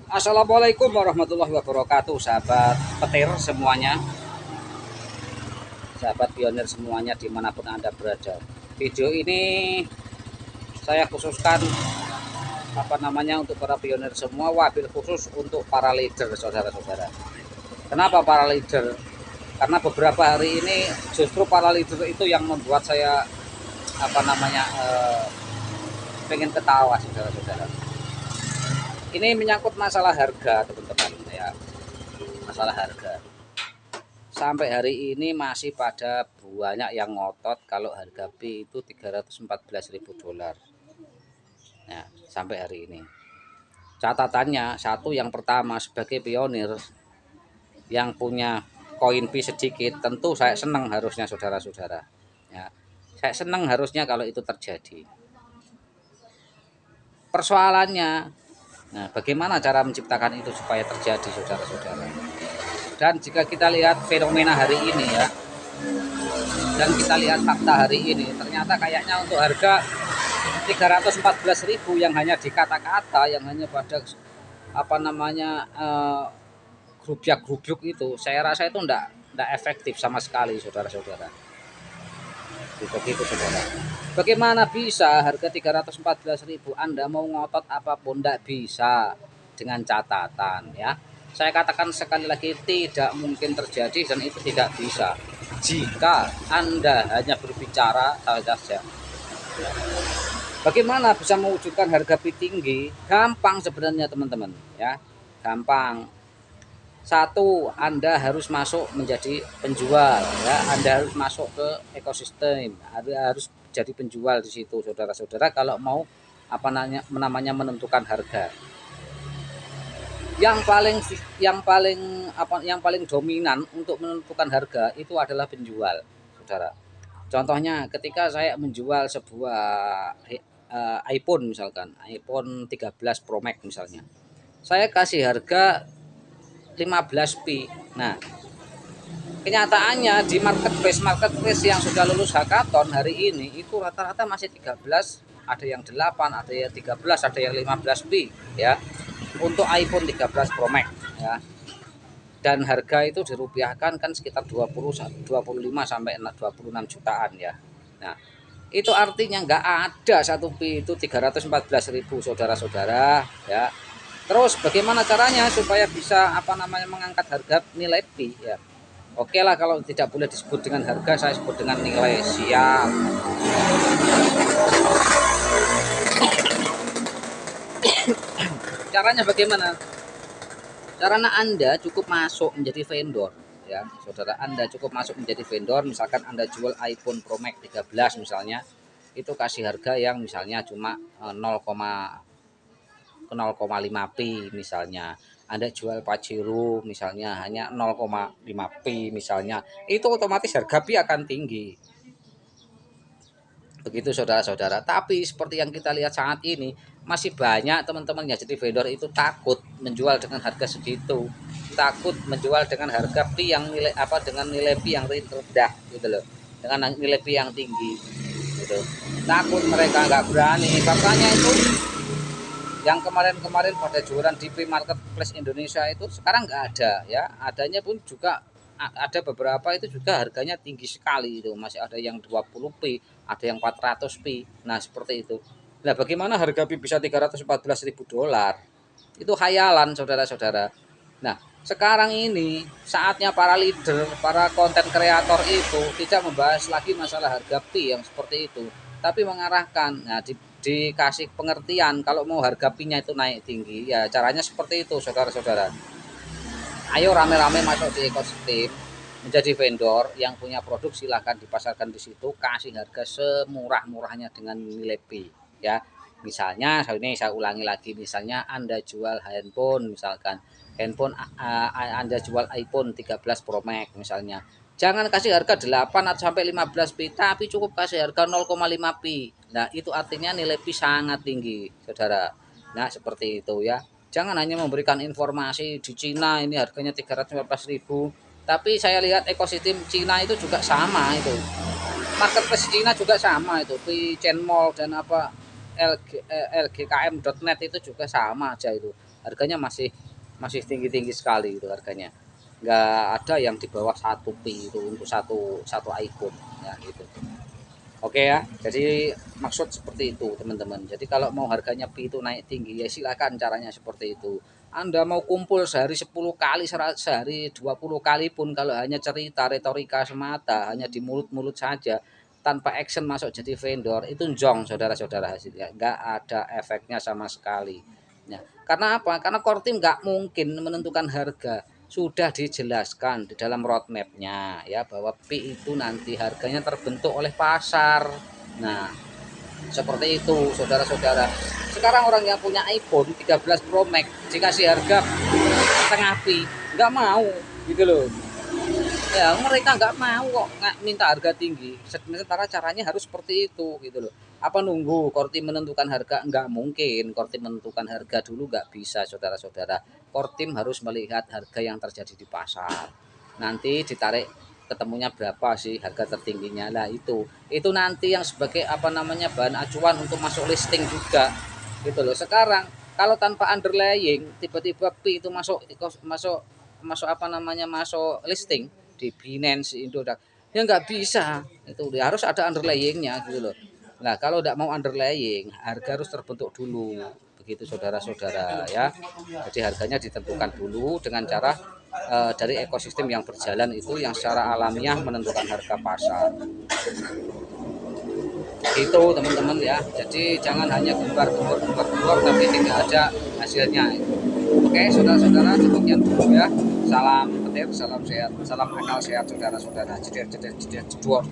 Assalamualaikum warahmatullahi wabarakatuh, sahabat petir semuanya, sahabat pionir semuanya dimanapun Anda berada. Video ini saya khususkan untuk para pionir semua, wabil khusus untuk para leader, saudara-saudara. Kenapa para leader? Karena beberapa hari ini justru para leader itu yang membuat saya pengen ketawa, saudara-saudara. Ini menyangkut masalah harga, teman-teman ya, masalah harga. Sampai hari ini masih pada banyak yang ngotot kalau harga P itu 314.000 dolar. Nah, sampai hari ini. Catatannya satu, yang pertama, sebagai pionir yang punya koin P sedikit, tentu saya senang harusnya, saudara-saudara. Ya, saya senang harusnya kalau itu terjadi. Persoalannya, nah, bagaimana cara menciptakan itu supaya terjadi, saudara-saudara? Dan jika kita lihat fenomena hari ini ya, dan kita lihat fakta hari ini, ternyata kayaknya untuk harga 314.000 yang hanya di kata-kata, yang hanya pada grubyuk itu, saya rasa itu enggak efektif sama sekali, saudara-saudara. Begitu, saudara. Bagaimana bisa harga 314.000 Anda mau ngotot apapun enggak bisa, dengan catatan ya. Saya katakan sekali lagi, tidak mungkin terjadi dan itu tidak bisa jika Anda hanya berbicara saja. Bagaimana bisa mewujudkan harga P tinggi? Gampang sebenarnya, teman-teman ya. Gampang. Satu, Anda harus masuk menjadi penjual ya. Anda harus masuk ke ekosistem. Anda harus jadi penjual di situ, saudara-saudara, kalau mau menentukan harga. Yang paling dominan untuk menentukan harga itu adalah penjual, saudara. Contohnya ketika saya menjual sebuah iPhone, misalkan iPhone 13 Pro Max misalnya, saya kasih harga 15p. Nah, kenyataannya di marketplace yang sudah lulus hackathon hari ini itu rata-rata masih 13, ada yang 8, ada yang 13, ada yang 15p ya, untuk iPhone 13 Pro Max ya. Dan harga itu dirupiahkan kan sekitar 25 sampai 26 jutaan ya. Nah, itu artinya nggak ada satu P itu 314.000, saudara-saudara ya. Terus bagaimana caranya supaya bisa mengangkat harga nilai P ya? Oke lah, kalau tidak boleh disebut dengan harga, saya sebut dengan nilai. Siap. Caranya bagaimana? Karena Anda cukup masuk menjadi vendor ya, saudara. Anda cukup masuk menjadi vendor, misalkan Anda jual iPhone Pro Max 13 misalnya, itu kasih harga yang misalnya cuma 0,5p misalnya. Anda jual Pajero misalnya hanya 0,5p misalnya, itu otomatis harga P akan tinggi. Begitu, saudara-saudara. Tapi seperti yang kita lihat saat ini, masih banyak teman-teman yang jadi vendor itu takut menjual dengan harga segitu, takut menjual dengan harga P yang dengan nilai P yang rendah gitu loh, dengan nilai P yang tinggi gitu. Takut, mereka nggak berani. Makanya itu yang kemarin-kemarin pada jualan di P Marketplace Indonesia itu sekarang nggak ada ya. Adanya pun juga ada beberapa itu juga harganya tinggi sekali, itu masih ada yang 20p, ada yang 400p. Nah, seperti itu. Nah, bagaimana harga P bisa 314.000 dolar? Itu khayalan, saudara-saudara. Nah, sekarang ini saatnya para leader, para konten kreator itu tidak membahas lagi masalah harga P yang seperti itu, tapi mengarahkan, nah, dikasih pengertian kalau mau harga P-nya itu naik tinggi ya, caranya seperti itu, saudara-saudara. Ayo rame-rame masuk di ekosistem, menjadi vendor yang punya produk, silahkan dipasarkan di situ, kasih harga semurah-murahnya dengan nilai P ya. Misalnya ini saya ulangi lagi, misalnya Anda jual handphone, misalkan handphone Anda jual iPhone 13 Pro Max misalnya, jangan kasih harga 8 atau sampai 15p, tapi cukup kasih harga 0,5p. Nah, itu artinya nilai P sangat tinggi, saudara. Nah, seperti itu ya. Jangan hanya memberikan informasi di Cina ini harganya 315.000, tapi saya lihat ekosistem Cina itu juga sama itu. Marketplace Cina juga sama itu, di Chainmall dan LGKM.net itu juga sama aja itu. harganya masih masih tinggi-tinggi sekali itu harganya. Nggak ada yang di bawah 1 Pi itu untuk satu iPhone ya gitu. Oke ya, jadi maksud seperti itu teman-teman. Jadi kalau mau harganya Pi itu naik tinggi ya silakan, caranya seperti itu. Anda mau kumpul sehari 10 kali, sehari 20 kali pun, kalau hanya cerita retorika semata, hanya di mulut-mulut saja, tanpa action masuk jadi vendor, itu jong saudara-saudara hasilnya. Nggak ada efeknya sama sekali. Ya, karena apa? Karena core team nggak mungkin menentukan harga. Sudah dijelaskan di dalam roadmapnya ya, bahwa Pi itu nanti harganya terbentuk oleh pasar. Nah, seperti itu saudara-saudara. Sekarang orang yang punya iPhone 13 Pro Max dikasih harga setengah Pi, nggak mau gitu loh. Ya mereka nggak mau kok, nggak minta harga tinggi, sementara caranya harus seperti itu gitu loh. Apa nunggu Kortim menentukan harga? Nggak mungkin Kortim menentukan harga dulu, nggak bisa saudara-saudara. Kortim harus melihat harga yang terjadi di pasar, nanti ditarik ketemunya berapa sih harga tertingginya lah, itu nanti yang sebagai apa namanya bahan acuan untuk masuk listing juga gitu loh. Sekarang kalau tanpa underlying tiba-tiba Pi itu masuk masuk masuk apa namanya masuk listing di Binance Indodax, ya nggak bisa, itu dia harus ada underlyingnya gitu loh. Nah kalau tidak mau underlying, harga harus terbentuk dulu begitu saudara-saudara ya. Jadi harganya ditentukan dulu dengan cara dari ekosistem yang berjalan itu, yang secara alamiah menentukan harga pasar itu teman-teman ya. Jadi jangan hanya gembar-gembor tapi tidak ada hasilnya. Oke saudara-saudara, demikian dulu ya. Salam petir, salam sehat, salam akal sehat saudara-saudara. Jeder jeder jeder jedor.